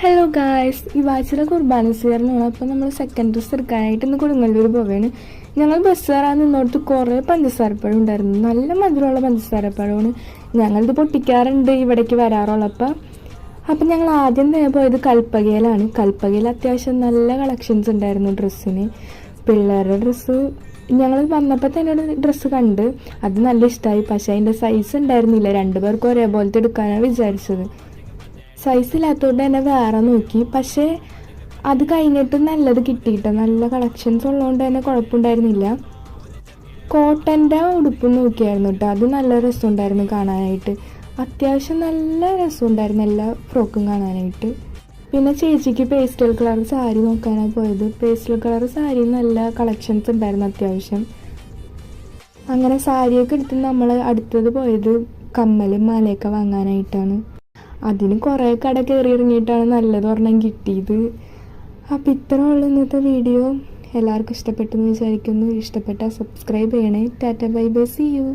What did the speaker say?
Hello guys, ഈ വാച്ചിലെ കുർബാന സ്വീകരണമാണ്. അപ്പോൾ നമ്മൾ സെക്കൻഡ് ഡ്രസ്സ് എടുക്കാനായിട്ട് ഇന്ന് കൊടുങ്ങല്ലൂർ പോവുകയാണ്. ഞങ്ങൾ ബസ് കയറാൻ നിന്നോടത്ത് കുറേ പഞ്ചസാരപ്പഴം ഉണ്ടായിരുന്നു. നല്ല മധുരമുള്ള പഞ്ചസാരപ്പഴമാണ്. ഞങ്ങളിത് പൊട്ടിക്കാറുണ്ട് ഇവിടേക്ക് വരാറുള്ളപ്പോൾ. അപ്പം ഞങ്ങൾ ആദ്യം തന്നെ പോയത് കൽപ്പകയിലാണ്. കൽപ്പകയിൽ അത്യാവശ്യം നല്ല കളക്ഷൻസ് ഉണ്ടായിരുന്നു ഡ്രസ്സിന്. പിള്ളേരുടെ ഡ്രസ്സ് ഞങ്ങൾ വന്നപ്പോൾ തന്നെ ഒരു ഡ്രസ്സ് കണ്ട് അത് നല്ല ഇഷ്ടമായി. പക്ഷേ അതിൻ്റെ സൈസ് ഉണ്ടായിരുന്നില്ല. രണ്ടുപേർക്കും ഒരേപോലത്തെ എടുക്കാനാണ് വിചാരിച്ചത്. സൈസ് ഇല്ലാത്തതുകൊണ്ട് തന്നെ വേറെ നോക്കി. പക്ഷേ അത് കഴിഞ്ഞിട്ട് നല്ലത് കിട്ടിയിട്ട് നല്ല കളക്ഷൻസ് ഉള്ളതുകൊണ്ട് തന്നെ കുഴപ്പമുണ്ടായിരുന്നില്ല. കോട്ടൻ്റെ ഉടുപ്പ് നോക്കിയായിരുന്നു കേട്ടോ. അത് നല്ല രസമുണ്ടായിരുന്നു കാണാനായിട്ട്. അത്യാവശ്യം നല്ല രസമുണ്ടായിരുന്നു എല്ലാ ഫ്രോക്കും കാണാനായിട്ട്. പിന്നെ ചേച്ചിക്ക് പേസ്റ്റൽ കളർ സാരി നോക്കാനാണ് പോയത്. പേസ്റ്റൽ കളർ സാരി നല്ല കളക്ഷൻസ് ഉണ്ടായിരുന്നു അത്യാവശ്യം. അങ്ങനെ സാരിയൊക്കെ എടുത്ത് നമ്മൾ അടുത്തത് പോയത് കമ്മലും മാലയൊക്കെ വാങ്ങാനായിട്ടാണ്. അതിന് കുറേ കട കയറി ഇറങ്ങിയിട്ടാണ് നല്ലത് ഒരെണ്ണം കിട്ടിയത്. അപ്പോൾ ഇത്ര ഉള്ളൂ ഇന്നത്തെ വീഡിയോ. എല്ലാവർക്കും ഇഷ്ടപ്പെട്ടെന്ന് വിചാരിക്കുന്നു. ഇഷ്ടപ്പെട്ടാൽ സബ്സ്ക്രൈബ് ചെയ്യണേ. Tata bye bye, see U.